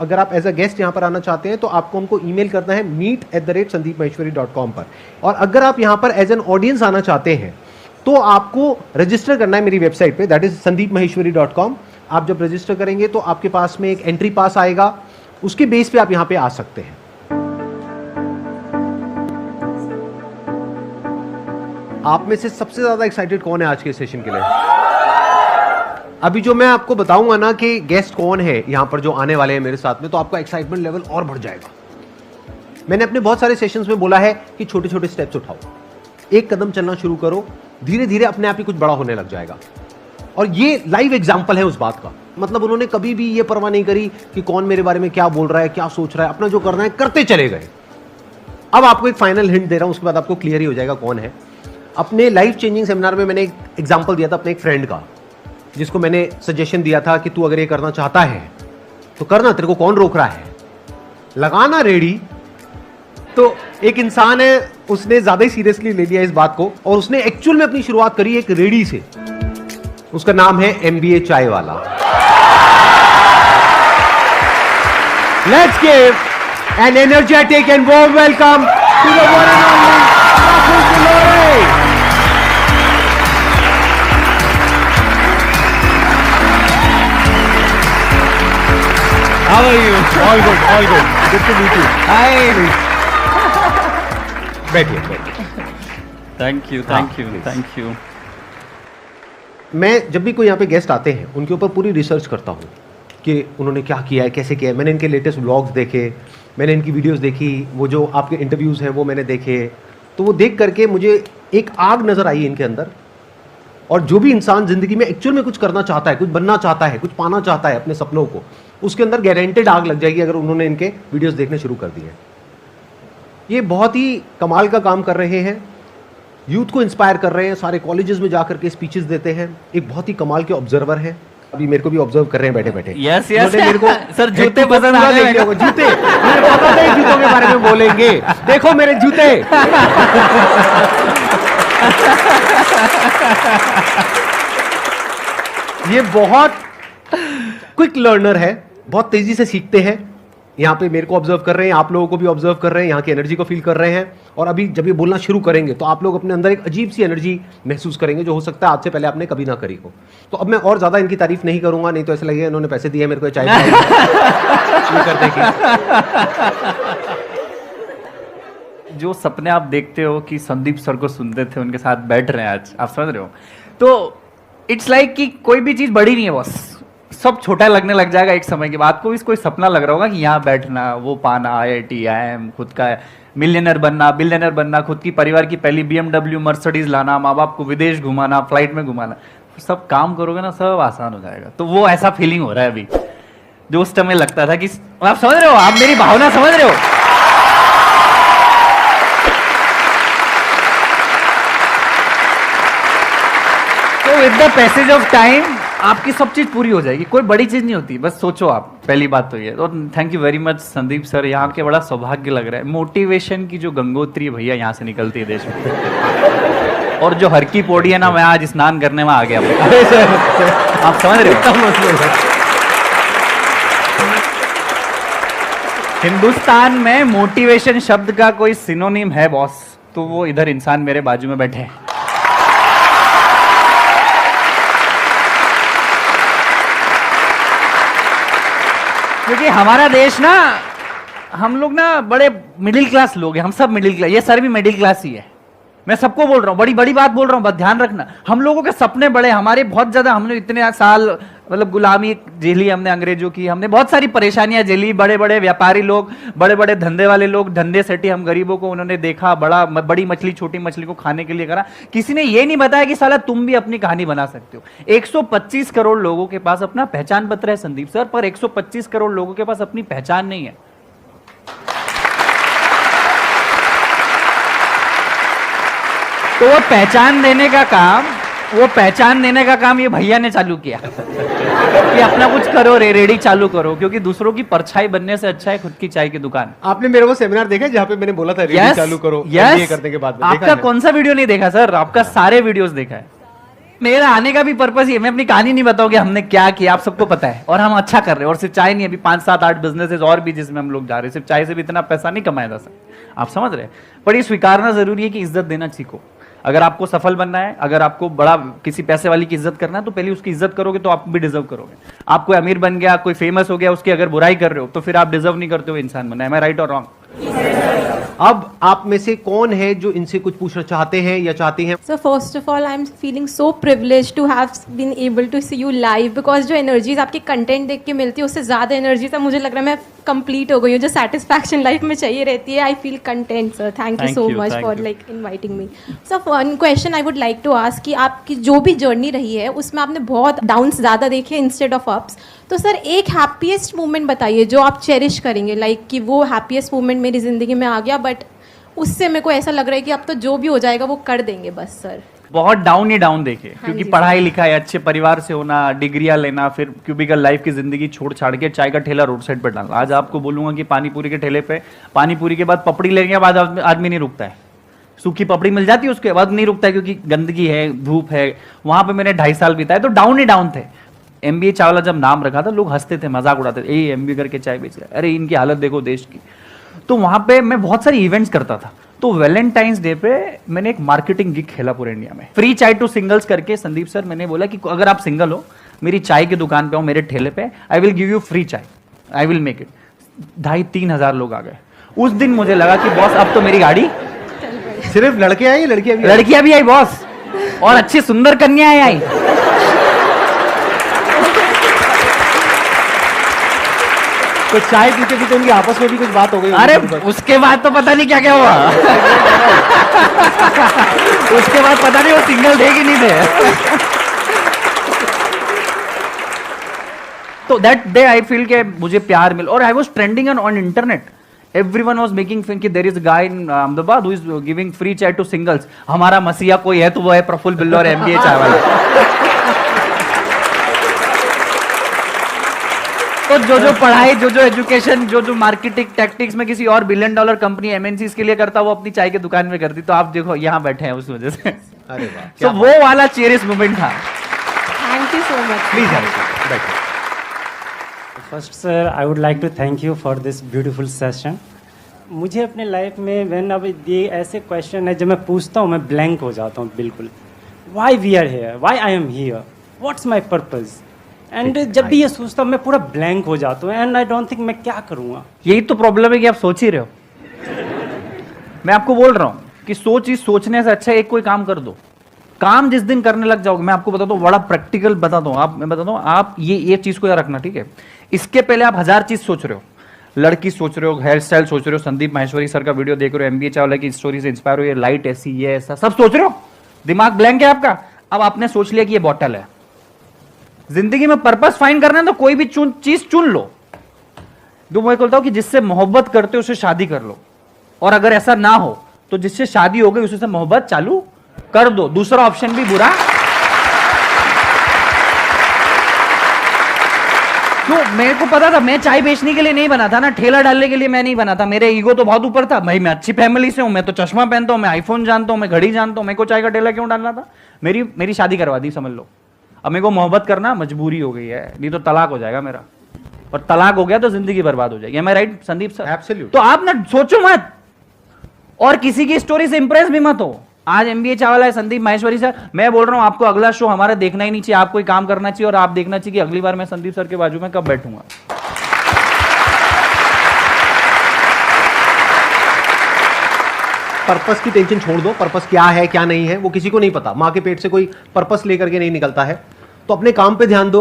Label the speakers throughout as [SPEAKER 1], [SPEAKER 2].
[SPEAKER 1] अगर आप as a guest यहाँ पर आना चाहते हैं तो आपको हमको ईमेल करना है meet@sandeepmaheshwari.com पर। और अगर आप यहाँ पर एज एन ऑडियंस आना चाहते हैं तो आपको रजिस्टर करना है मेरी वेबसाइट पे, दैट इज sandeepmaheshwari.com। आप जब रजिस्टर करेंगे तो आपके पास में एक एंट्री पास आएगा, उसके बेस पे आप यहाँ पे आ सकते हैं। आप में से सबसे ज्यादा एक्साइटेड कौन है आज के सेशन के लिए? अभी जो मैं आपको बताऊंगा ना कि गेस्ट कौन है यहाँ पर जो आने वाले हैं मेरे साथ में, तो आपका एक्साइटमेंट लेवल और बढ़ जाएगा। मैंने अपने बहुत सारे सेशंस में बोला है कि छोटे छोटे स्टेप्स उठाओ, एक कदम चलना शुरू करो, धीरे धीरे अपने आप ही कुछ बड़ा होने लग जाएगा। और ये लाइव एग्जाम्पल है उस बात का। मतलब उन्होंने कभी भी ये परवाह नहीं करी कि कौन मेरे बारे में क्या बोल रहा है, क्या सोच रहा है, अपना जो करना है करते चले गए। अब आपको एक फाइनल हिंट दे रहा हूं, उसके बाद आपको क्लियर ही हो जाएगा कौन है। अपने लाइफ चेंजिंग सेमिनार में मैंने एक एग्जाम्पल दिया था अपने एक फ्रेंड का, जिसको मैंने सजेशन दिया था कि तू अगर ये करना चाहता है तो करना, तेरे को कौन रोक रहा है, लगाना रेडी। तो एक इंसान है, उसने ज्यादा ही सीरियसली ले लिया इस बात को और उसने एक्चुअल में अपनी शुरुआत करी एक रेडी से। उसका नाम है MBA Chai Wala. Let's give an energetic and warm welcome to the one and only Rahul Gulore.
[SPEAKER 2] How are you?
[SPEAKER 1] All good, all good. Good to meet you.
[SPEAKER 2] Hi.
[SPEAKER 1] बैठिए बैठिए।
[SPEAKER 2] Thank you, thank you, thank you.
[SPEAKER 1] मैं जब भी कोई यहाँ पे guest आते हैं उनके ऊपर पूरी रिसर्च करता हूँ कि उन्होंने क्या किया है, कैसे किया है। मैंने इनके लेटेस्ट व्लॉग्स देखे, मैंने इनकी वीडियोस देखी, वो जो आपके इंटरव्यूज़ हैं वो मैंने देखे। तो वो देख करके मुझे एक आग नज़र आई इनके अंदर। और जो भी इंसान ज़िंदगी में एक्चुअल में कुछ करना चाहता है, कुछ बनना चाहता है, कुछ पाना चाहता है अपने सपनों को, उसके अंदर गारंटेड आग लग जाएगी अगर उन्होंने इनके वीडियोस देखने शुरू कर दिए। ये बहुत ही कमाल का काम कर रहे हैं, यूथ को इंस्पायर कर रहे हैं, सारे कॉलेजेस में जाकर के स्पीचेस देते हैं। एक बहुत ही कमाल के ऑब्जर्वर हैं, अभी मेरे को भी ऑब्जर्व कर रहे हैं बैठे बैठे।
[SPEAKER 2] यस यस
[SPEAKER 1] मेरे को
[SPEAKER 2] सर जूते पसंद आ गए।
[SPEAKER 1] जूते मुझे पता था जूतों के बारे में बोलेंगे। देखो मेरे जूते। ये बहुत क्विक लर्नर है, बहुत तेजी से सीखते हैं। यहाँ पे मेरे को ऑब्जर्व कर रहे हैं, आप लोगों को भी ऑब्जर्व कर रहे हैं, यहाँ की एनर्जी को फील कर रहे हैं। और अभी जब ये बोलना शुरू करेंगे तो आप लोग अपने अंदर एक अजीब सी एनर्जी महसूस करेंगे जो हो सकता है आज से पहले आपने कभी ना करी हो। तो अब मैं और ज्यादा इनकी तारीफ नहीं करूंगा, नहीं तो ऐसा लगेगा इन्होंने पैसे दिए मेरे को चाय करने की।
[SPEAKER 2] जो सपने आप देखते हो कि संदीप सर को सुनते थे, उनके साथ बैठ रहे हैं आज, आप समझ रहे हो? तो इट्स लाइक कि कोई भी चीज बड़ी नहीं है, बस सब छोटा लगने लग जाएगा एक समय के बाद। आपको भी कोई सपना लग रहा होगा कि यहाँ बैठना, वो पाना, IIT, IIM, खुद का मिलियनर बनना, बिलियनर बनना, खुद की परिवार की पहली BMW मर्सिडीज लाना, माँ बाप को विदेश घुमाना, फ्लाइट में घुमाना, सब काम करोगे ना सब आसान हो जाएगा। तो वो ऐसा फीलिंग हो रहा है अभी, जो उस समय लगता था कि आप समझ रहे हो, आप मेरी भावना समझ रहे हो? तो with the passage of time आपकी सब चीज पूरी हो जाएगी। कोई बड़ी चीज नहीं होती, बस सोचो आप, पहली बात तो ये। और thank you very much Sandeep sir, यहाँ के बड़ा सौभाग्य लग रहा है। मोटिवेशन की जो गंगोत्री है भैया यहाँ से निकलती है देश में। और जो हर की पौड़ी है ना, मैं आज स्नान करने में आ गया। आप समझ रहे हो? हिंदुस्तान में मोटिवेशन शब्द का कोई सिनोनिम है बॉस, तो वो इधर इंसान मेरे बाजू में बैठे हैं। क्योंकि हमारा देश ना, हम लोग ना बड़े मिडिल क्लास लोग हैं, हम सब मिडिल क्लास, ये सर भी मिडिल क्लास ही है। मैं सबको बोल रहा हूँ, बड़ी बड़ी बात बोल रहा हूँ, बस ध्यान रखना। हम लोगों के सपने बड़े, हमारे बहुत ज्यादा, हमने इतने साल मतलब गुलामी झेली हमने अंग्रेजों की, हमने बहुत सारी परेशानियां झेली। बड़े बड़े व्यापारी लोग, बड़े बड़े धंधे वाले लोग धंधे सेठी, हम गरीबों को उन्होंने देखा, बड़ी मछली छोटी मछली को खाने के लिए करा। किसी ने ये नहीं बताया कि साला तुम भी अपनी कहानी बना सकते हो। 125 करोड़ लोगों के पास अपना पहचान पत्र है संदीप सर, पर 125 करोड़ लोगों के पास अपनी पहचान नहीं है। तो वो पहचान देने का काम ये भैया ने चालू किया कि अपना कुछ करो, रेडी चालू करो, क्योंकि दूसरों की परछाई बनने से अच्छा है खुद की चाय की दुकान।
[SPEAKER 1] आपने मेरे वो सेमिनार देखा जहाँ पे मैंने बोला था रेडी चालू करो,
[SPEAKER 2] यस,
[SPEAKER 1] करने के बाद
[SPEAKER 2] आपका कौन सा वीडियो नहीं देखा सर? आपका सारे वीडियोस देखा है। मेरा आने का भी पर्पस ही है, मैं अपनी कहानी नहीं बताऊंगी हमने क्या किया, आप सबको पता है, और हम अच्छा कर रहे हैं। और सिर्फ चाय नहीं, अभी 5 7 8 बिजनेसेस और भी जिसमें हम लोग जा रहे हैं। सिर्फ चाय से भी इतना पैसा नहीं कमाया जा सकता, आप समझ रहे हैं। पर ये स्वीकारना जरूरी है कि इज्जत देना सीखो। अगर आपको सफल बनना है, अगर आपको बड़ा किसी पैसे वाली की इज्जत करना है, तो पहले उसकी इज्जत करोगे तो आप भी डिजर्व करोगे। आप कोई अमीर बन गया, कोई फेमस हो गया, उसकी अगर बुराई कर रहे हो तो फिर आप डिजर्व नहीं करते हो इंसान बनना। एम आई राइट और रॉन्ग?
[SPEAKER 1] अब आप में से कौन है जो इनसे कुछ पूछना चाहते हैं या चाहती हैं?
[SPEAKER 3] So first of all, I'm feeling so privileged to have been able to see you live because जो एनर्जीज आपके कंटेंट देख के मिलती है उससे ज़्यादा एनर्जीज अब मुझे लग रहा है मैं कंप्लीट हो गई हूँ। जो सेटिस्फैक्शन लाइफ में चाहिए रहती है, I feel content sir. Thank you so much for like inviting me. Sir one question I would like to ask कि आपकी जो भी जर्नी रही है उसमें आपने बहुत डाउन्स ज़्यादा देखे इंस्टेड ऑफ अप्स। तो सर एक हैप्पीएस्ट मोमेंट बताइए जो आप चेरिश करेंगे, लाइक कि वो हैप्पीएस्ट मोमेंट मेरी ज़िंदगी में आ गया बट उससे मेरे को ऐसा लग रहा है कि अब तो जो भी हो जाएगा वो कर देंगे बस सर।
[SPEAKER 2] बहुत डाउन ही डाउन देखे, क्योंकि
[SPEAKER 3] जी,
[SPEAKER 2] पढ़ाई लिखाई, अच्छे परिवार से होना, डिग्रियां लेना, फिर क्यूबिकल लाइफ की जिंदगी छोड़ छाड़ के चाय का ठेला रोड साइड पर डालना। आज आपको बोलूंगा कि पानी पूरी के ठेले पे पानी पूरी के बाद पपड़ी लेने के बाद आदमी नहीं रुकता है। सूखी पपड़ी मिल जाती है उसके बाद नहीं रुकता है, क्योंकि गंदगी है, धूप है। वहां पे मैंने 2.5 साल बिताए, तो डाउन ही डाउन थे। MBA चावला जब नाम रखा था लोग हंसते थे, मजाक उड़ाते थे, ए MBA करके चाय बेच रहा है, अरे इनकी हालत देखो देश की। तो वहां पे मैं बहुत सारी इवेंट्स करता था। तो वैलेंटाइंस डे पे मैंने एक मार्केटिंग गिग खेला पूरे इंडिया में, फ्री चाय टू सिंगल्स करके। संदीप सर, मैंने बोला कि अगर आप सिंगल हो, मेरी चाय की दुकान पे हो, मेरे ठेले पे, I will give you free चाय, आई विल मेक इट। 2,500-3 हजार लोग आ गए। उस दिन मुझे लगा कि बॉस अब तो मेरी गाड़ी।
[SPEAKER 1] सिर्फ लड़के आए,
[SPEAKER 2] लड़कियां भी आई बॉस, और अच्छी सुंदर कन्याएं आई।
[SPEAKER 1] तो चाय पीते पीते उनकी आपस में भी कुछ बात हो गई?
[SPEAKER 2] अरे उसके बाद तो पता नहीं क्या क्या हुआ। उसके बाद पता नहीं वो सिंगल थे कि नहीं थे। तो दैट डे आई फील के मुझे प्यार मिल, और I was trending on internet. Everyone was making think कि there is a guy in Ahmedabad who is giving free chai to singles. हमारा मसीहा कोई है तो वो है प्रफुल्ल बिल्लो और MBA चाय वाला। तो जो पढ़ाई, जो एजुकेशन, जो मार्केटिंग टैक्टिक्स में किसी और $1 बिलियन कंपनी MNCs के लिए करता, वो अपनी चाय की दुकान में करती। तो आप देखो यहाँ बैठे हैं उस वजह से।
[SPEAKER 1] अरे वाह,
[SPEAKER 2] तो वो वाला चेरियस मोमेंट था।
[SPEAKER 3] Thank you so much.
[SPEAKER 1] Please बैठो।
[SPEAKER 4] First sir, I would like to thank you for this beautiful session. मुझे अपने लाइफ में व्हेन अब ये ऐसे क्वेश्चन है जब मैं पूछता हूँ मैं ब्लैंक हो जाता हूँ बिल्कुल। Why we are here, why I am here, what's my purpose. And जब भी ये सोचता हूँ मैं पूरा ब्लैंक हो जाता हूँ एंड आई डोंट थिंक मैं क्या करूँगा।
[SPEAKER 2] यही तो प्रॉब्लम है कि आप सोच ही रहे हो। मैं आपको बोल रहा हूँ कि सोचने से अच्छा एक कोई काम कर दो। काम जिस दिन करने लग जाओगे, मैं आपको बताता हूँ, बड़ा प्रैक्टिकल बताता हूँ। मैं बताता हूँ, आप ये चीज को याद रखना, ठीक है? इसके पहले आप 1000 चीज सोच रहे हो, लड़की सोच रहे हो, हेयर स्टाइल सोच रहे हो, संदीप माहेश्वरी सर का वीडियो देख रहे हो, MBA चावला की स्टोरी से इंस्पायर हो, ये लाइट ऐसी, ये ऐसा, सब सोच रहे हो, दिमाग ब्लैंक है आपका। अब आपने सोच लिया कि ये बॉटल है। जिंदगी में पर्पस फाइंड करना है तो कोई भी चीज चुन लो। जो मैं बोलता हूं कि जिससे मोहब्बत करते हो उससे शादी कर लो, और अगर ऐसा ना हो तो जिससे शादी हो गई उससे मोहब्बत चालू कर दो। दूसरा ऑप्शन भी बुरा। तो मेरे को पता था, मैं चाय बेचने के लिए नहीं बना था ना, ठेला डालने के लिए मैं नहीं बना था। मेरे ईगो तो बहुत ऊपर था। भाई मैं अच्छी फैमिली से हूं, मैं तो चश्मा पहनता हूं, मैं आईफोन जानता हूं, मैं घड़ी जानता हूं, मेरे को चाय का ठेला क्यों डालना था? मेरी शादी करवा दी, समझ लो। अब मेरे को मोहब्बत करना मजबूरी हो गई है, नहीं तो तलाक हो जाएगा मेरा, और तलाक हो गया तो जिंदगी बर्बाद हो जाएगी। एम आई राइट संदीप सर?
[SPEAKER 1] एब्सोल्यूट।
[SPEAKER 2] तो आप ना सोचो मत, और किसी की स्टोरी से इंप्रेस भी मत हो। आज MBA चावला है, संदीप माहेश्वरी सर, मैं बोल रहा हूं आपको अगला शो हमारा देखना ही नहीं चाहिए। आप कोई काम करना चाहिए और आप देखना चाहिए कि अगली बार मैं संदीप सर के बाजू में कब बैठूंगा।
[SPEAKER 1] पर्पस की टेंशन छोड़ दो। पर्पस क्या है क्या नहीं है वो किसी को नहीं पता। माँ के पेट से कोई पर्पस लेकर के नहीं निकलता है। तो अपने काम पे ध्यान दो।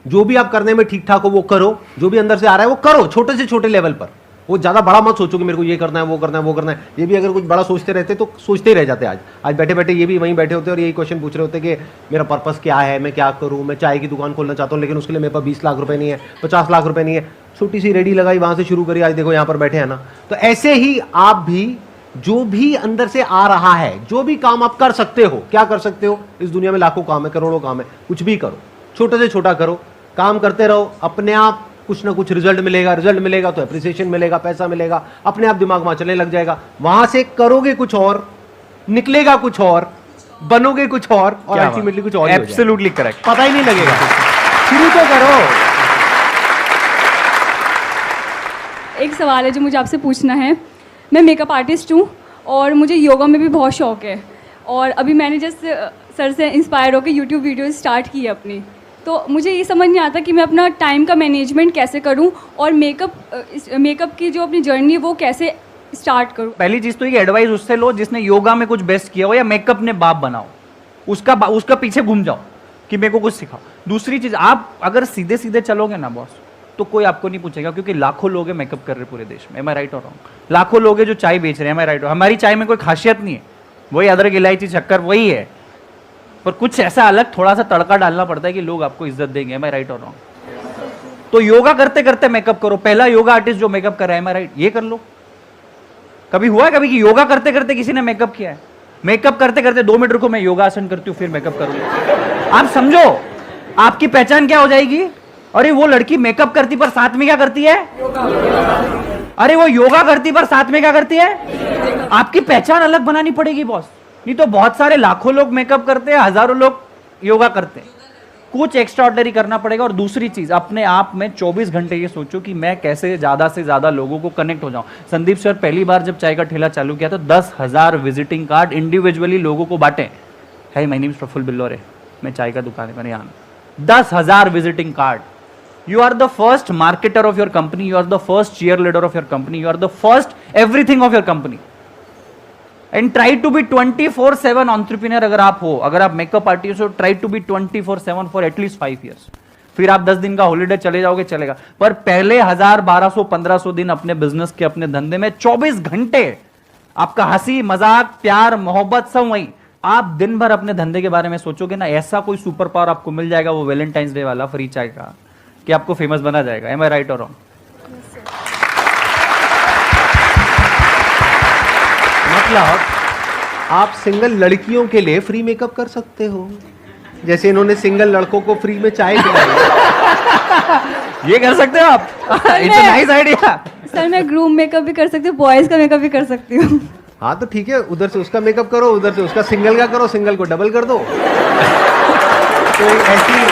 [SPEAKER 1] जो भी आप करने में ठीक ठाक हो वो करो। जो भी अंदर से आ रहा है वो करो, छोटे से छोटे लेवल पर। वो ज्यादा बड़ा मत सोचो कि मेरे को ये करना है, वो करना है, वो करना है। ये भी अगर कुछ बड़ा सोचते रहते तो सोचते ही रह जाते। आज बैठे बैठे ये भी वहीं बैठे होते और यही क्वेश्चन पूछ रहे होते कि मेरा पर्पस क्या है, मैं क्या करूं, मैं चाय की दुकान खोलना चाहता हूं लेकिन उसके लिए मेरे पास 20 लाख रुपए नहीं है, 50 लाख रुपए नहीं है। छोटी सी रेडी लगाई, वहां से शुरू करी, आज देखो यहाँ पर बैठे हैं ना। तो ऐसे ही आप भी जो भी अंदर से आ रहा है, जो भी काम आप कर सकते हो, क्या कर सकते हो? इस दुनिया में लाखों काम है, करोड़ों काम है, कुछ भी करो, छोटे से छोटा करो, काम करते रहो। अपने आप कुछ ना कुछ रिजल्ट मिलेगा तो एप्रिसिएशन मिलेगा, पैसा मिलेगा, अपने आप दिमाग वहां चलने लग जाएगा। वहां से करोगे कुछ और, निकलेगा कुछ और, बनोगे कुछ और अल्टीमेटली कुछ और ही हो जाएगा।
[SPEAKER 2] Absolutely correct.
[SPEAKER 1] पता ही नहीं लगेगा। शुरू तो करो।
[SPEAKER 5] एक सवाल है जो मुझे आपसे पूछना है। मैं मेकअप आर्टिस्ट हूँ और मुझे योगा में भी बहुत शौक है, और अभी मैंने जैसे सर से इंस्पायर होकर यूट्यूब वीडियो स्टार्ट की है अपनी, तो मुझे ये समझ नहीं आता कि मैं अपना टाइम का मैनेजमेंट कैसे करूँ और मेकअप की जो अपनी जर्नी है वो कैसे स्टार्ट करूँ।
[SPEAKER 2] पहली चीज तो ये एडवाइस उससे लो जिसने योगा में कुछ बेस्ट किया हो या मेकअप ने बाप बनाओ, उसका पीछे घूम जाओ कि मेरे को कुछ सिखाओ। दूसरी चीज, आप अगर सीधे सीधे चलोगे ना बॉस, तो कोई आपको नहीं पूछेगा, क्योंकि लाखों लोग हैं मेकअप कर रहे पूरे देश में। एम आई राइट और रॉन्ग? लाखों लोग हैं जो चाय बेच रहे हैं। एम आई राइट? हमारी चाय में कोई खासियत नहीं है, वही अदरक इलायची शक्कर वही है, पर कुछ ऐसा अलग थोड़ा सा तड़का डालना पड़ता है कि लोग आपको इज्जत देंगे। एम आई राइट और रॉन्ग? तो योगा करते करते मेकअप करो। पहला योगा आर्टिस्ट जो मेकअप कर रहा है, एम आई राइट? ये कर लो। कभी हुआ है कभी कि योगा करते करते किसी ने मेकअप किया है? मेकअप करते करते 2 मिनट रुको, मैं योगासन करती हूँ फिर मेकअप करूंगा। आप समझो आपकी पहचान क्या हो जाएगी। अरे वो लड़की मेकअप करती पर साथ में क्या करती है? अरे वो योगा करती पर साथ में क्या करती है? आपकी पहचान अलग बनानी पड़ेगी बॉस, नहीं तो बहुत सारे लाखों लोग मेकअप करते हैं, हजारों लोग योगा करते हैं। कुछ एक्स्ट्रा ऑर्डिनरी करना पड़ेगा। और दूसरी चीज, अपने आप में 24 घंटे ये सोचो कि मैं कैसे ज्यादा से ज्यादा लोगों को कनेक्ट हो जाऊं। संदीप सर पहली बार जब चाय का ठेला चालू किया तो 10,000 विजिटिंग कार्ड इंडिविजुअली लोगों को बांटे। Hi my name is Praful Billore, मैं चाय का दुकान है मेरे यहाँ। 10,000 visiting card. You are the first marketer of your company. You are the first cheerleader of your company. You are the first everything of your company. And try to be 24/7 entrepreneur अगर आप हो, अगर आप makeup artist हो, try to be 24/7 for at least 5 years. फिर आप 10 दिन का हॉलीडे चले जाओगे, चलेगा, पर पहले 1000, 1200, 1500 दिन अपने बिजनेस के, अपने धंधे में 24 घंटे आपका हंसी मजाक प्यार मोहब्बत सब वही। आप दिन भर अपने धंधे के बारे में सोचोगे ना, ऐसा कोई सुपर पावर आपको मिल जाएगा, वो वैलेंटाइंस डे वाला फ्री चाय का, कि आपको फेमस बना जाएगा। एम आई राइट और रॉन्ग?
[SPEAKER 1] मतलब आप सिंगल लड़कियों के लिए फ्री मेकअप कर सकते हो, जैसे इन्होंने सिंगल लड़कों को फ्री में चाय पिलाई।
[SPEAKER 2] ये कर सकते हो आप। It's a nice idea.
[SPEAKER 5] Sir मैं ग्रूम मेकअप भी कर सकती हूँ, बॉयज का मेकअप भी कर सकती हूँ।
[SPEAKER 1] हाँ तो ठीक है, उधर से उसका मेकअप करो, उधर से उसका सिंगल का करो, सिंगल को डबल कर दो। तो ऐसी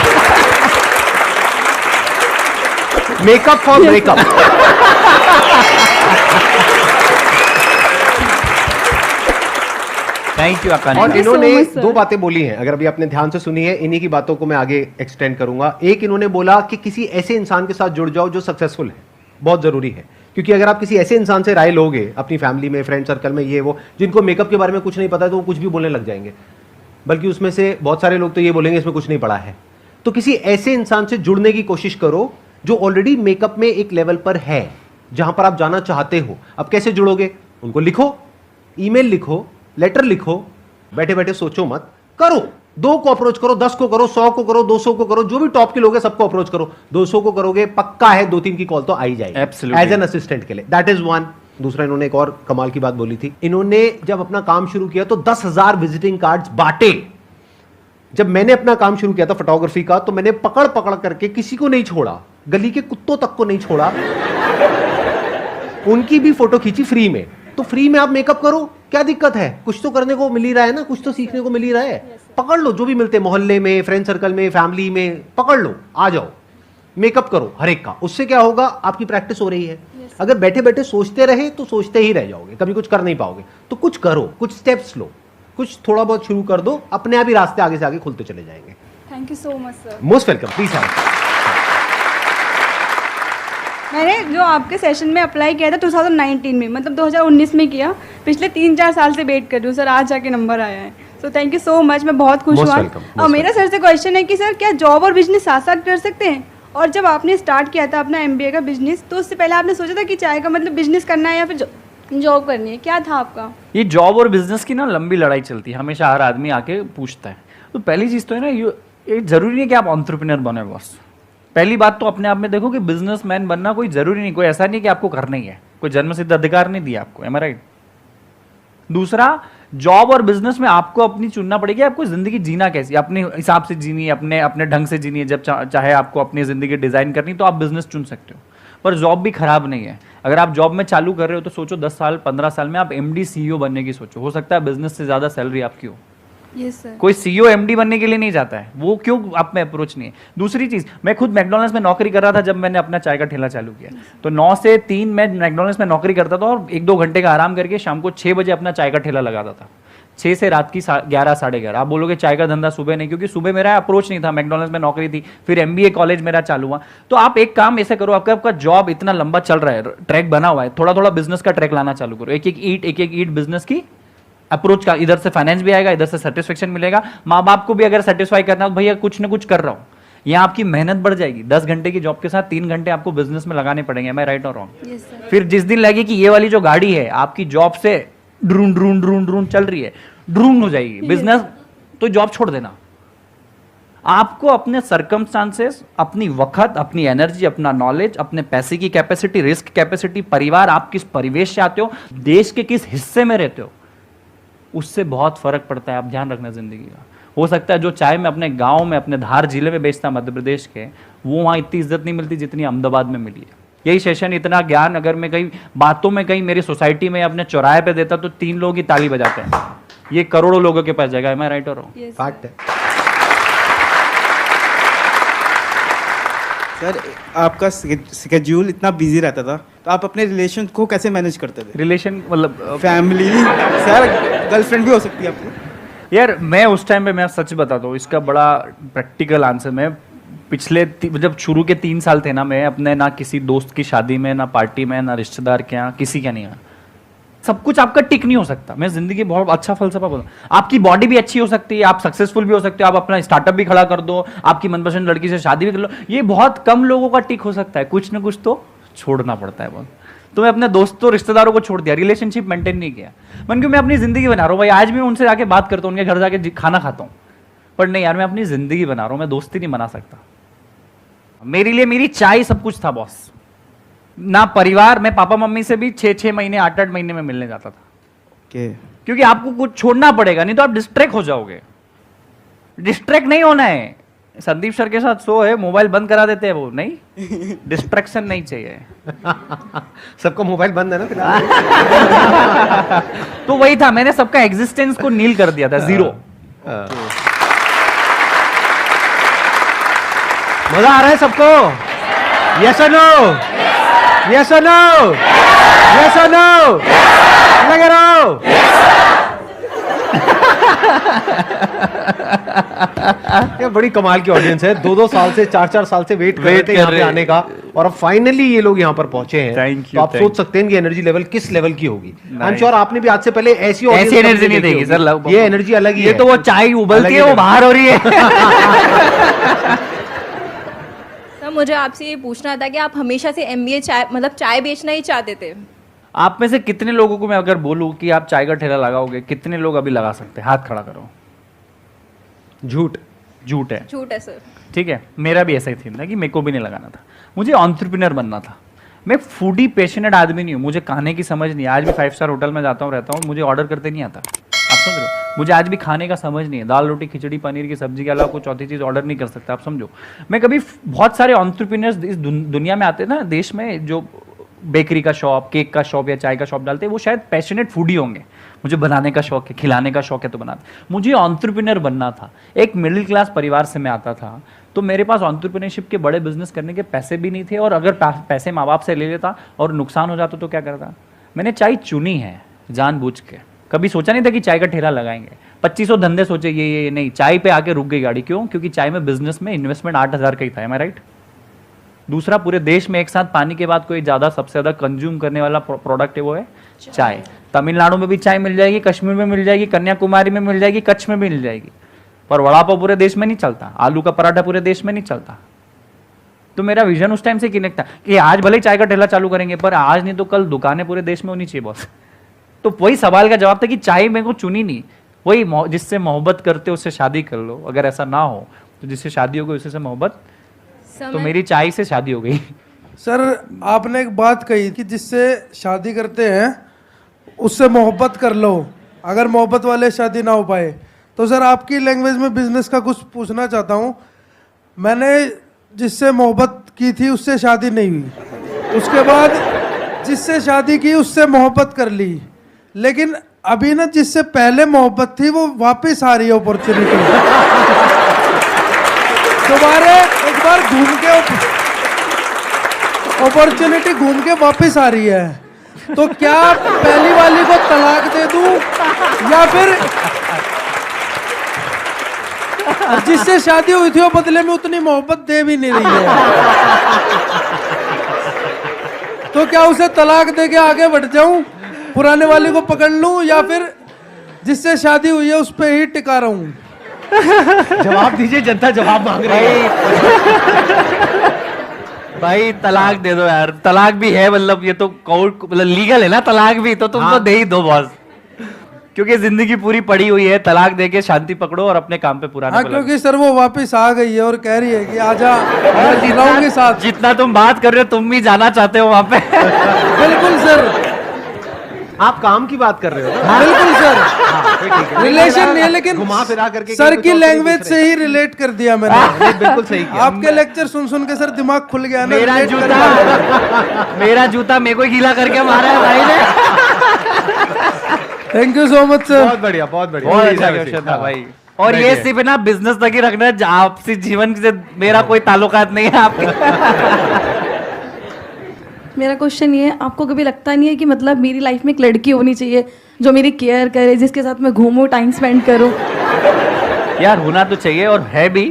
[SPEAKER 1] makeup for breakup.
[SPEAKER 2] Thank you Akash.
[SPEAKER 1] और
[SPEAKER 5] you so
[SPEAKER 1] इन्होंने
[SPEAKER 5] much, sir.
[SPEAKER 1] 2 बातें बोली हैं, अगर अभी आपने ध्यान से सुनी है, इन्हीं की बातों को मैं आगे एक्सटेंड करूंगा। एक, इन्होंने बोला कि किसी ऐसे इंसान के साथ जुड़ जाओ जो सक्सेसफुल है, बहुत जरूरी है, क्योंकि अगर आप किसी ऐसे इंसान से राय लोगे अपनी फैमिली में, फ्रेंड सर्कल में, ये वो, जिनको मेकअप के बारे में कुछ नहीं पता है, तो वो कुछ भी बोलने लग जाएंगे, बल्कि उसमें से बहुत सारे लोग तो ये बोलेंगे इसमें कुछ नहीं पड़ा है। तो किसी ऐसे इंसान से जुड़ने की कोशिश करो जो ऑलरेडी मेकअप में एक लेवल पर है, जहां पर आप जाना चाहते हो। अब कैसे जुड़ोगे? उनको लिखो, ईमेल लिखो, लेटर लिखो, बैठे बैठे सोचो मत, करो। 2 को अप्रोच करो, 10 को करो, 100 को करो, 200 को करो, जो भी टॉप के लोग हैं सबको अप्रोच करो। 200 को करोगे, पक्का है 2-3 की कॉल तो आ ही जाएगी एज एन असिस्टेंट के लिए। That is one. दूसरा, इन्होंने एक और कमाल की बात बोली थी। इन्होंने जब अपना काम शुरू किया तो 10,000 विजिटिंग कार्ड्स बांटे। जब मैंने अपना काम शुरू किया था फोटोग्राफी का, तो मैंने पकड़ पकड़ करके किसी को नहीं छोड़ा, गली के कुत्तों तक को नहीं छोड़ा, उनकी भी फोटो खींची फ्री में। तो फ्री में आप मेकअप करो, क्या दिक्कत है? कुछ तो करने को मिल ही रहा है ना, कुछ तो सीखने को मिल ही रहा है। पकड़ लो, जो भी मिलते हैं मोहल्ले में, फ्रेंड सर्कल में, फैमिली में, पकड़ लो, आ जाओ, मेकअप करो हर एक का। उससे क्या होगा? आपकी प्रैक्टिस हो रही है। अगर बैठे बैठे सोचते रहे तो सोचते ही रह जाओगे, कभी कुछ कर नहीं पाओगे। तो कुछ करो, कुछ स्टेप्स लो, कुछ थोड़ा बहुत शुरू कर दो, अपने आप ही रास्ते आगे से आगे खुलते चले जाएंगे।
[SPEAKER 5] Thank you so much sir.
[SPEAKER 1] Most welcome, please have.
[SPEAKER 5] मैंने जो आपके सेशन में अप्लाई किया था 2019 में, मतलब 2019 में किया, पिछले 3-4 साल से वेट कर रही हूँ सर, आज जाके नंबर आया है। So thank you so much, मैं बहुत खुश
[SPEAKER 1] Most
[SPEAKER 5] हुआ।
[SPEAKER 1] welcome, most
[SPEAKER 5] और मेरा सर से क्वेश्चन है कि सर क्या जॉब और बिजनेस साथ साथ कर सकते हैं? और जब आपने स्टार्ट किया था अपना MBA का बिजनेस, तो उससे पहले आपने सोचा था कि चाय का मतलब बिजनेस करना है या फिर जॉब करनी है, क्या था आपका?
[SPEAKER 2] ये जॉब और बिजनेस की ना लंबी लड़ाई चलती है, हमेशा हर आदमी आके पूछता है। तो पहली चीज तो है ना, ये जरूरी नहीं कि आप एंटरप्रेन्योर बने बॉस। पहली बात तो अपने आप में देखो कि बिजनेसमैन बनना कोई जरूरी नहीं, कोई ऐसा नहीं कि आपको करना ही है, कोई जन्म सिद्ध अधिकार नहीं दिया आपको। एम आई राइट? दूसरा, जॉब और बिजनेस में आपको अपनी चुनना पड़ेगी, आपको जिंदगी जीना कैसी, अपने हिसाब से जीनी है, अपने अपने ढंग से जीनी है। जब चाहे आपको अपनी जिंदगी डिजाइन करनी तो आप बिजनेस चुन सकते हो, पर जॉब भी खराब नहीं है। अगर आप जॉब में चालू कर रहे हो तो सोचो 10 साल 15 साल में आप MD CEO बनने की सोचो, हो सकता है बिजनेस से ज्यादा सैलरी आपकी हो।
[SPEAKER 5] Yes sir.
[SPEAKER 2] कोई सीईओ एमडी बनने के लिए नहीं जाता है, वो क्यों आप में अप्रोच नहीं है। दूसरी चीज, मैं खुद मैकडॉनल्ड्स में नौकरी कर रहा था जब मैंने अपना चाय का ठेला चालू किया, तो 9 से 3 मैं मैकडॉनल्ड्स में नौकरी करता था और 1-2 घंटे का आराम करके शाम को 6 बजे अपना चाय का ठेला लगाता था, 6 से रात की 11 साढ़े 11। आप बोलोगे चाय का धंधा सुबह नहीं, क्योंकि सुबह मेरा अप्रोच नहीं था, मैकडॉनल्ड्स में नौकरी थी, फिर एमबीए कॉलेज मेरा चालू हुआ। तो आप एक काम ऐसे करो, आपका जॉब इतना लंबा चल रहा है, ट्रैक बना हुआ है, थोड़ा थोड़ा बिजनेस का ट्रैक लाना चालू करो, एक एक ईट बिजनेस की अप्रोच का, इधर से फाइनेंस भी आएगा, इधर से सेटिस्फेक्शन मिलेगा, माँ बाप को भी अगर सेटिस्फाई करना हो, भैया कुछ ना कुछ कर रहा हूँ, यहाँ आपकी मेहनत बढ़ जाएगी। 10 घंटे की जॉब के साथ 3 घंटे आपको बिजनेस में लगाने पड़ेंगे, मैं राइट और रॉन्ग?
[SPEAKER 5] Yes sir.
[SPEAKER 2] फिर जिस दिन लगे कि ये वाली जो गाड़ी है आपकी जॉब से ड्रून ड्रून ड्रून ड्रून चल रही है, ड्रून हो जाएगी बिजनेस, तो जॉब छोड़ देना। आपको अपने सर्कमस्टांसेस, अपनी वक्त, अपनी एनर्जी, अपना नॉलेज, अपने पैसे की कैपेसिटी, रिस्क कैपेसिटी, परिवार, आप किस परिवेश से आते हो, देश के किस हिस्से में रहते हो, उससे बहुत फर्क पड़ता है। आप ध्यान रखना जिंदगी का। हो सकता है जो चाय में अपने गांव में, अपने धार जिले में बेचता मध्य प्रदेश के, वो वहां इतनी इज्जत नहीं मिलती जितनी अहमदाबाद में मिली है। यही सेशन, इतना ज्ञान अगर मैं कहीं बातों में कहीं मेरी सोसाइटी में अपने चौराहे पे देता तो 3 लोग ही ताली बजाते हैं, ये करोड़ों लोगों के पास जाएगा। मैं राइट हो रहा हूँ?
[SPEAKER 1] फैक्ट है।
[SPEAKER 6] सर आपका स्केड्यूल इतना बिजी रहता था, तो आप अपने रिलेशन को कैसे मैनेज करते थे?
[SPEAKER 2] रिलेशन मतलब
[SPEAKER 6] फैमिली, सर गर्लफ्रेंड भी हो सकती है आपको।
[SPEAKER 2] यार मैं उस टाइम पे, मैं सच बताता हूँ, इसका बड़ा प्रैक्टिकल आंसर, मैं पिछले जब शुरू के 3 साल थे ना, मैं अपने ना किसी दोस्त की शादी में, ना पार्टी में, ना रिश्तेदार के यहाँ, किसी का नहीं है। सब कुछ आपका टिक नहीं हो सकता। मैं जिंदगी बहुत अच्छा फलसफा बोलूँ, आपकी बॉडी भी अच्छी हो सकती है, आप सक्सेसफुल भी हो सकते हो, आप अपना स्टार्टअप भी खड़ा कर दो, आपकी मनपसंद लड़की से शादी भी कर लो, ये बहुत कम लोगों का टिक हो सकता है। कुछ ना कुछ तो छोड़ना पड़ता है बहुत। तो मैं अपने दोस्तों रिश्तेदारों को छोड़ दिया, रिलेशनशिप मेंटेन नहीं किया। मन क्यों, मैं अपनी जिंदगी बना रहा हूँ भाई, आज भी उनसे जाके बात करता हूँ, उनके घर जाके खाना खाता हूँ, पर नहीं यार, मैं अपनी जिंदगी बना रहा हूँ, मैं दोस्ती नहीं बना सकता। मेरे लिए मेरी चाय सब कुछ था बॉस, ना परिवार। मैं पापा मम्मी से भी 6-6 महीने, 8-8 महीने में मिलने जाता था, क्योंकि आपको कुछ छोड़ना पड़ेगा, नहीं तो आप डिस्ट्रैक्ट हो जाओगे। डिस्ट्रैक्ट नहीं होना है। संदीप सर के साथ शो है, मोबाइल बंद करा देते हैं वो, नहीं, डिस्ट्रैक्शन नहीं चाहिए।
[SPEAKER 1] सबका मोबाइल बंद है ना फिलहाल।
[SPEAKER 2] तो वही था, मैंने सबका एग्जिस्टेंस को नील कर दिया था, 0।
[SPEAKER 1] मजा आ रहा है सबको? यस और नो? यस और नो? यस और नो? लगे रहो। ये बड़ी कमाल की ऑडियंस है, 2-2 साल से, 4-4 साल से वेट कर रहे थे यहाँ पे आने का, और अब फाइनली ये लोग यहाँ पर पहुंचे हैं।
[SPEAKER 2] Thank you,
[SPEAKER 1] तो आप
[SPEAKER 2] thank
[SPEAKER 1] सोच सकते हैं कि एनर्जी लेवल किस लेवल की होगी। आई एम श्योर आपने भी आज से पहले ऐसी
[SPEAKER 2] एनर्जी नहीं देगी सर,
[SPEAKER 1] ये एनर्जी अलग ही है।
[SPEAKER 2] ये तो वो चाय उबलती है, वो बाहर हो रही है।
[SPEAKER 7] सर मुझे आपसे ये पूछना था कि आप हमेशा से एमबीए चाय, मतलब चाय बेचना ही चाहते थे?
[SPEAKER 2] आप में से कितने लोगों को मैं अगर बोलूं कि आप चाय का ठेला लगाओगे, कितने लोग अभी लगा सकते हैं? हाथ खड़ा करो।
[SPEAKER 1] झूठ
[SPEAKER 2] झूठ है।
[SPEAKER 7] झूठ है सर।
[SPEAKER 2] ठीक है, मेरा भी ऐसा ही थी ना कि मेरे को भी नहीं लगाना था, मुझे एंटरप्रेन्योर बनना था। मैं फूडी पैशनेट आदमी नहीं हूँ, मुझे खाने की समझ नहीं है। आज भी 5 स्टार होटल में जाता हूँ, रहता हूँ, मुझे ऑर्डर करते नहीं आता। आप समझ रहे हो? मुझे आज भी खाने का समझ नहीं है, दाल रोटी खिचड़ी पनीर की सब्जी के अलावा कोई चौथी चीज़ ऑर्डर नहीं कर सकता। आप समझो, मैं कभी, बहुत सारे एंटरप्रेन्योर्स इस दुनिया में आते हैं ना, देश में, जो बेकरी का शॉप, केक का शॉप या चाय का शॉप डालते हैं, वो शायद पैशनेट फूडी होंगे। मुझे बनाने का शौक है, खिलाने का शौक है, तो बनाते। मुझे एंटरप्रेन्योर बनना था। एक मिडिल क्लास परिवार से मैं आता था, तो मेरे पास एंटरप्रेन्योरशिप के बड़े बिजनेस करने के पैसे भी नहीं थे, और अगर पैसे माँ बाप से ले लेता और नुकसान हो जाता तो क्या करता। मैंने चाय चुनी है जानबूझ के, कभी सोचा नहीं था कि चाय का ठेला लगाएंगे। 2500 धंधे सोचे, ये नहीं, चाय पे आके रुक गई गाड़ी। क्यों? क्योंकि चाय में बिजनेस में इन्वेस्टमेंट 8000 का ही था। एम आई राइट? दूसरा, पूरे देश में एक साथ पानी के बाद कोई ज़्यादा, सबसे ज़्यादा कंज्यूम करने वाला प्रोडक्ट है, वो है चाय। तमिलनाडु में भी चाय मिल जाएगी, कश्मीर में मिल जाएगी, कन्याकुमारी में मिल जाएगी, कच्छ में भी मिल जाएगी, पर वड़ा पाव पूरे देश में नहीं चलता, आलू का पराठा पूरे देश में नहीं चलता। तो मेरा विजन उस टाइम से कनेक्ट था कि आज भले चाय का ठेला चालू करेंगे, पर आज नहीं तो कल दुकानें पूरे देश में होनी चाहिए बॉस। तो वही सवाल का जवाब था कि चाय मेरे को चुनी नहीं। वही, जिससे मोहब्बत करते हो उससे शादी कर लो, अगर ऐसा ना हो तो जिससे शादी हो गई उसी से मोहब्बत। तो मेरी चाय से शादी हो गई।
[SPEAKER 8] सर आपने एक बात कही कि जिससे शादी करते हैं उससे मोहब्बत कर लो, अगर मोहब्बत वाले शादी ना हो पाए। तो सर आपकी लैंग्वेज में बिजनेस का कुछ पूछना चाहता हूँ। मैंने जिससे मोहब्बत की थी उससे शादी नहीं हुई, उसके बाद जिससे शादी की उससे मोहब्बत कर ली, लेकिन अभी ना जिससे पहले मोहब्बत थी वो वापस आ रही है अपॉर्चुनिटी। दोबारा एक बार घूम के अपॉर्चुनिटी घूम के वापस आ रही है, तो क्या पहली वाली को तलाक दे दूं या फिर जिससे शादी हुई थी वो बदले में उतनी मोहब्बत दे भी नहीं रही है, तो क्या उसे तलाक दे के आगे बढ़ जाऊं, पुराने वाली को पकड़ लूं, या फिर जिससे शादी हुई है उस पे ही टिका रहूं?
[SPEAKER 1] जवाब दीजिए, जनता जवाब मांग रही है।
[SPEAKER 2] भाई तलाक दे दो यार, तलाक भी है, मतलब ये तो कोर्ट मतलब लीगल है ना तलाक भी, तो तुम तो दे ही दो बॉस, क्योंकि जिंदगी पूरी पड़ी हुई है। तलाक दे के शांति पकड़ो और अपने काम पे पुराने
[SPEAKER 8] हाँ,
[SPEAKER 2] को लगो।
[SPEAKER 8] क्योंकि सर वो वापस आ गई है और कह रही है कि आजा मैं के साथ।
[SPEAKER 2] जितना तुम बात कर रहे हो तुम भी जाना चाहते हो वहां पे।
[SPEAKER 8] बिल्कुल सर,
[SPEAKER 1] आप काम की बात कर रहे हो ना?
[SPEAKER 8] बिल्कुल सर,
[SPEAKER 1] फिर ठीक है।
[SPEAKER 8] रिलेशन नहीं है, लेकिन
[SPEAKER 1] घुमा फिरा करके
[SPEAKER 8] सर
[SPEAKER 1] कुछ
[SPEAKER 8] की
[SPEAKER 1] और
[SPEAKER 8] लैंग्वेज
[SPEAKER 1] दूसरे।
[SPEAKER 8] से ही रिलेट कर दिया मैंने।
[SPEAKER 1] नहीं, बिल्कुल सही किया।
[SPEAKER 8] आपके लेक्चर सुन सुन के सर दिमाग खुल गया ना।
[SPEAKER 2] मेरा
[SPEAKER 8] relate कर
[SPEAKER 2] जूता
[SPEAKER 8] पाया।
[SPEAKER 2] मेरा जूता मेरे को ही गीला करके मारा है भाई ने।
[SPEAKER 8] Thank you so much sir.
[SPEAKER 1] बहुत बढ़िया, बहुत बढ़िया।
[SPEAKER 2] बहुत
[SPEAKER 1] यही
[SPEAKER 2] अच्छा
[SPEAKER 1] था
[SPEAKER 2] क्वेश्चन
[SPEAKER 1] वैसे।
[SPEAKER 2] था भाई। और ये
[SPEAKER 1] बैठिए।
[SPEAKER 2] सिर्फ ना बिजनेस तक ही रखना है, आपसी जीवन से मेरा कोई ताल्लुकात नहीं है आपके।
[SPEAKER 9] मेरा क्वेश्चन ये है, आपको कभी लगता नहीं है कि मतलब मेरी लाइफ में एक लड़की होनी चाहिए जो मेरी केयर करे, जिसके साथ मैं घूमूं, टाइम स्पेंड करूं?
[SPEAKER 2] यार होना तो चाहिए और है भी।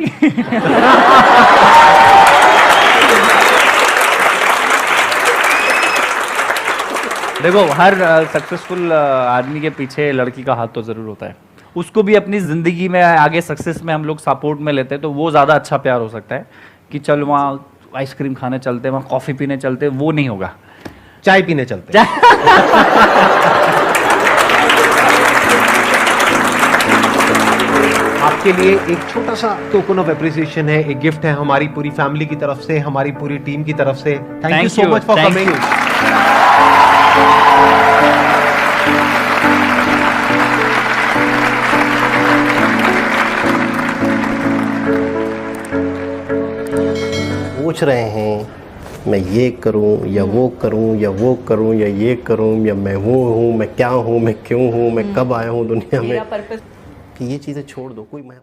[SPEAKER 2] देखो हर सक्सेसफुल आदमी के पीछे लड़की का हाथ तो जरूर होता है, उसको भी अपनी जिंदगी में आगे सक्सेस में हम लोग सपोर्ट में लेते हैं, तो वो ज्यादा अच्छा प्यार हो सकता है कि चल वहाँ आइसक्रीम खाने चलते हैं, वहाँ कॉफी पीने चलते हैं, वो नहीं होगा।
[SPEAKER 1] चाय पीने चलते हैं। आपके लिए एक छोटा सा टोकन ऑफ एप्रिसिएशन है, एक गिफ्ट है हमारी पूरी फैमिली की तरफ से, हमारी पूरी टीम की तरफ से। Thank you so much for
[SPEAKER 2] Thank
[SPEAKER 1] coming.
[SPEAKER 2] you.
[SPEAKER 10] पूछ रहे हैं मैं ये करूं या वो करूं या वो करूं या ये करूं या मैं वो हूं, मैं क्या हूं, मैं क्यों हूं, मैं कब आया हूं दुनिया में, कि ये चीज़ें छोड़ दो। कोई मैं